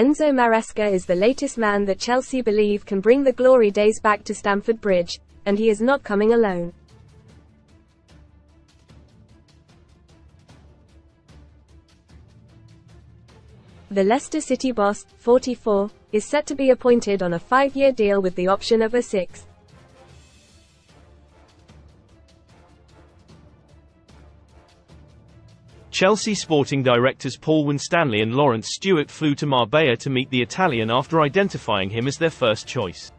Enzo Maresca is the latest man that Chelsea believe can bring the glory days back to Stamford Bridge, and he is not coming alone. The Leicester City boss, 44, is set to be appointed on a 5-year deal with the option of a 6th. Chelsea sporting directors Paul Winstanley and Lawrence Stewart flew to Marbella to meet the Italian after identifying him as their first choice.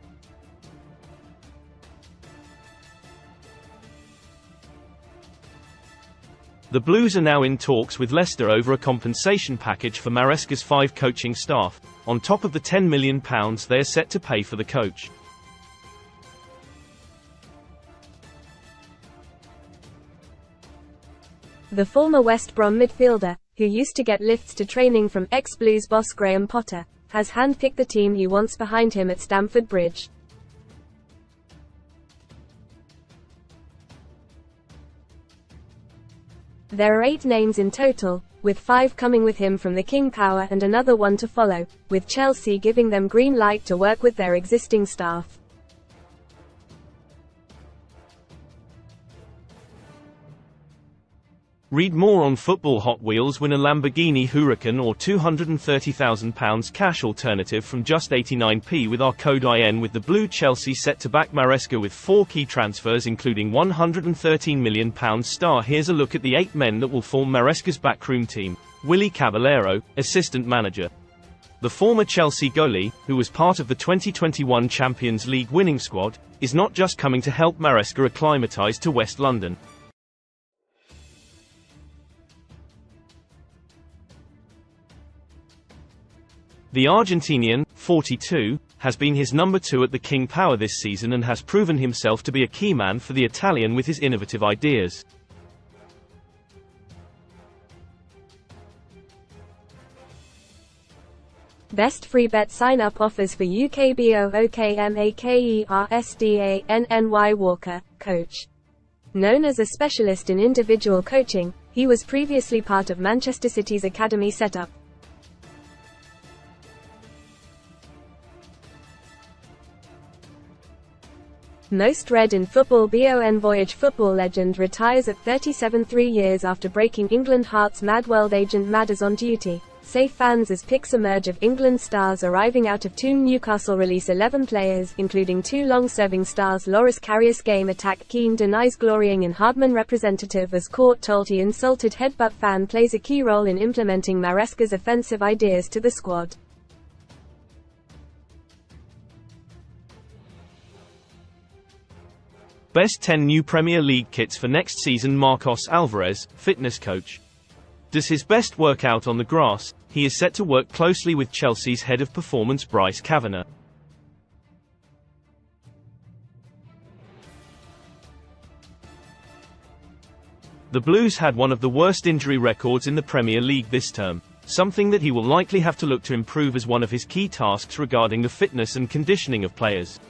The Blues are now in talks with Leicester over a compensation package for Maresca's 5 coaching staff, on top of the £10 million they are set to pay for the coach. The former West Brom midfielder, who used to get lifts to training from ex-Blues boss Graham Potter, has handpicked the team he wants behind him at Stamford Bridge. There are 8 names in total, with 5 coming with him from the King Power and another one to follow, with Chelsea giving them green light to work with their existing staff. Read more on Football Hot Wheels. Win a Lamborghini Huracan or £230,000 cash alternative from just 89p with our code IN with the Blue. Chelsea set to back Maresca with 4 key transfers including £113 million star. Here's a look at the 8 men that will form Maresca's backroom team. Willy Caballero, assistant manager. The former Chelsea goalie, who was part of the 2021 Champions League winning squad, is not just coming to help Maresca acclimatise to West London. The Argentinian, 42, has been his number 2 at the King Power this season and has proven himself to be a key man for the Italian with his innovative ideas. Best free bet sign-up offers for UKBOOKMAKERSDANNY Walker, coach. Known as a specialist in individual coaching, he was previously part of Manchester City's academy setup. Most read in football. Bon Voyage football legend retires at 37, 3 years after breaking England hearts. Mad World agent Mad is on duty. Safe fans as pics emerge of England stars arriving out of Toon. Newcastle release 11 players, including 2 long-serving stars. Loris Karius game attack. Keane denies glorying in Hardman. Representative as court told he insulted headbutt fan plays a key role in implementing Maresca's offensive ideas to the squad. Best 10 new Premier League kits for next season. Marcos Alvarez, fitness coach. Does his best work out on the grass? He is set to work closely with Chelsea's head of performance Bryce Kavanagh. The Blues had one of the worst injury records in the Premier League this term, something that he will likely have to look to improve as one of his key tasks regarding the fitness and conditioning of players.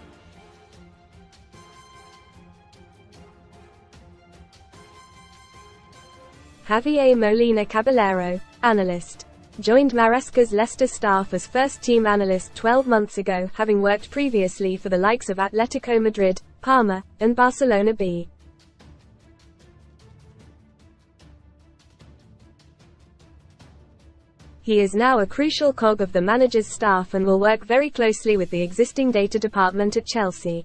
Javier Molina Caballero, analyst, joined Maresca's Leicester staff as first-team analyst 12 months ago, having worked previously for the likes of Atletico Madrid, Parma, and Barcelona B. He is now a crucial cog of the manager's staff and will work very closely with the existing data department at Chelsea.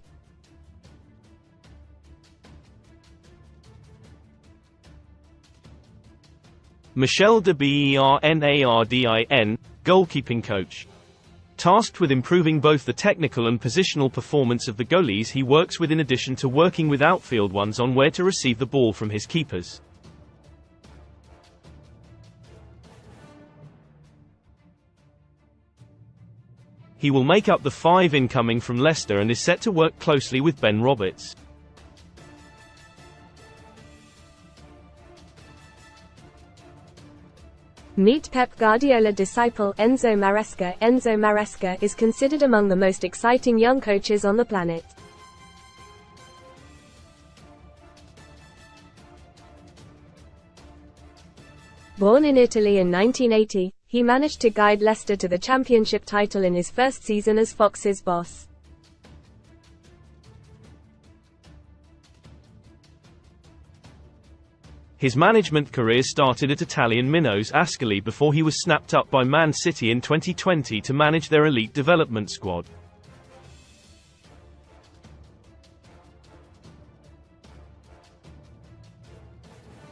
Michel de Bernardin, goalkeeping coach. Tasked with improving both the technical and positional performance of the goalies he works with in addition to working with outfield ones on where to receive the ball from his keepers. He will make up the 5 incoming from Leicester and is set to work closely with Ben Roberts. Meet Pep Guardiola disciple Enzo Maresca. Enzo Maresca is considered among the most exciting young coaches on the planet. Born in Italy in 1980, He managed to guide Leicester to the championship title in his first season as Fox's boss. His management career started at Italian minnows Ascoli before he was snapped up by Man City in 2020 to manage their elite development squad.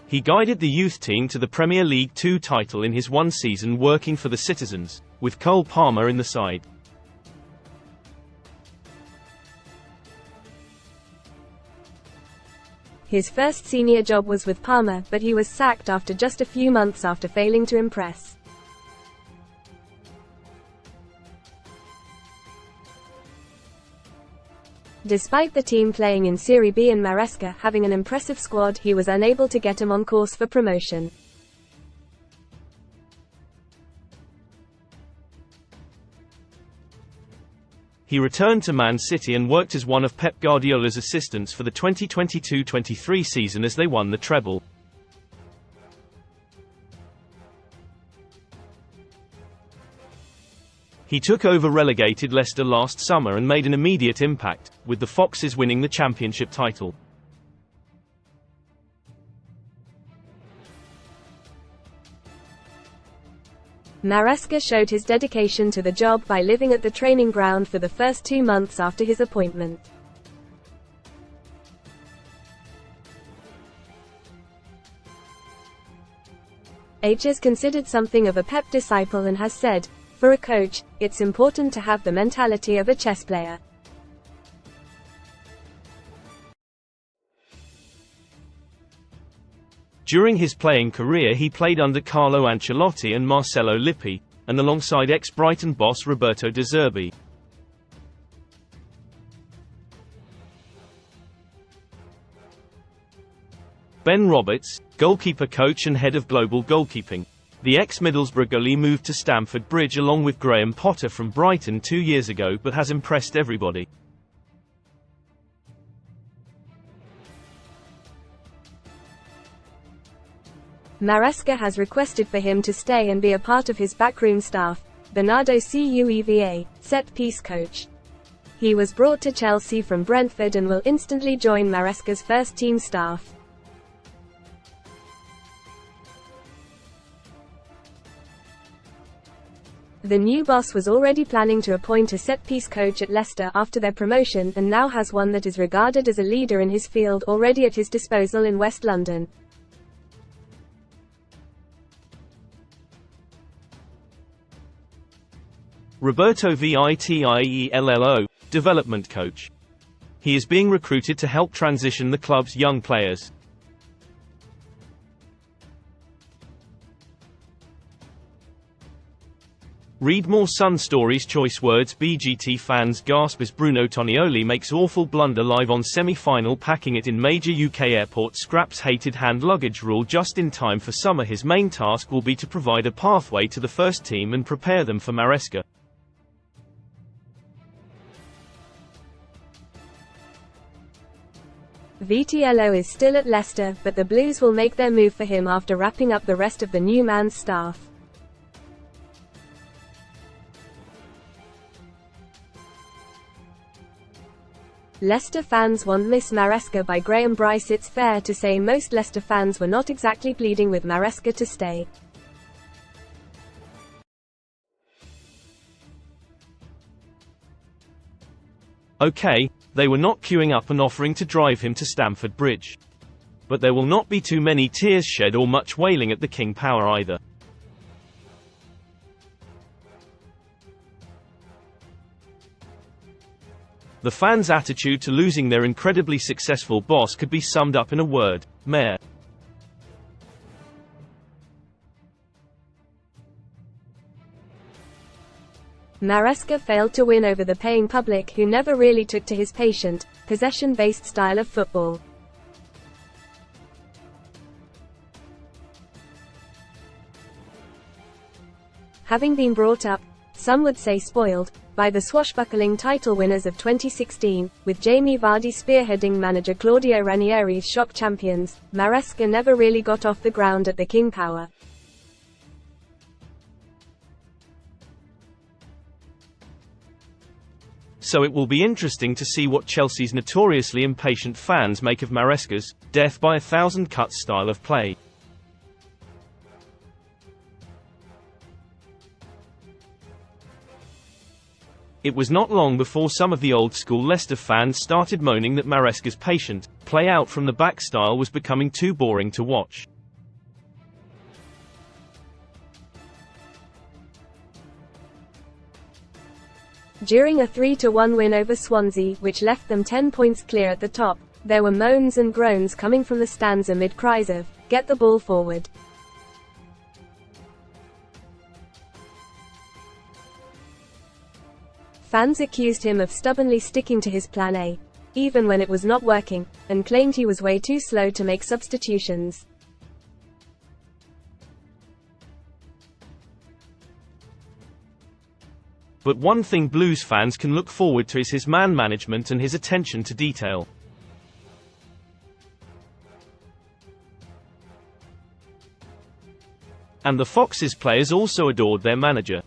He guided the youth team to the Premier League 2 title in his one season working for the Citizens, with Cole Palmer in the side. His first senior job was with Palmer, but he was sacked after just a few months after failing to impress. Despite the team playing in Serie B and Maresca having an impressive squad, he was unable to get him on course for promotion. He returned to Man City and worked as one of Pep Guardiola's assistants for the 2022-23 season as they won the treble. He took over relegated Leicester last summer and made an immediate impact, with the Foxes winning the championship title. Maresca showed his dedication to the job by living at the training ground for the first 2 months after his appointment. H is considered something of a Pep disciple and has said, "For a coach, it's important to have the mentality of a chess player." During his playing career he played under Carlo Ancelotti and Marcello Lippi, and alongside ex-Brighton boss Roberto De Zerbi. Ben Roberts, goalkeeper coach and head of global goalkeeping. The ex-Middlesbrough goalie moved to Stamford Bridge along with Graham Potter from Brighton 2 years ago but has impressed everybody. Maresca has requested for him to stay and be a part of his backroom staff. Bernardo Cueva, set-piece coach. He was brought to Chelsea from Brentford and will instantly join Maresca's first-team staff. The new boss was already planning to appoint a set-piece coach at Leicester after their promotion and now has one that is regarded as a leader in his field already at his disposal in West London. Roberto Vitello, development coach. He is being recruited to help transition the club's young players. Read more Sun Stories choice words. BGT fans gasp as Bruno Tonioli makes awful blunder live on semi-final, packing it in major UK airport, scraps hated hand luggage rule just in time for summer. His main task will be to provide a pathway to the first team and prepare them for Maresca. Vitello is still at Leicester, but the Blues will make their move for him after wrapping up the rest of the new man's staff. Leicester fans want Miss Maresca by Graham Bryce. It's fair to say most Leicester fans were not exactly pleading with Maresca to stay. Okay, they were not queuing up and offering to drive him to Stamford Bridge. But there will not be too many tears shed or much wailing at the King Power either. The fans' attitude to losing their incredibly successful boss could be summed up in a word: meh. Maresca failed to win over the paying public, who never really took to his patient, possession-based style of football. Having been brought up, some would say spoiled, by the swashbuckling title winners of 2016, with Jamie Vardy spearheading manager Claudio Ranieri's shock champions, Maresca never really got off the ground at the King Power. So it will be interesting to see what Chelsea's notoriously impatient fans make of Maresca's death by a thousand cuts style of play. It was not long before some of the old-school Leicester fans started moaning that Maresca's patient, play-out from the back style was becoming too boring to watch. During a 3-1 win over Swansea, which left them 10 points clear at the top, there were moans and groans coming from the stands amid cries of, "Get the ball forward." Fans accused him of stubbornly sticking to his plan A, even when it was not working, and claimed he was way too slow to make substitutions. But one thing Blues fans can look forward to is his man management and his attention to detail. And the Foxes players also adored their manager.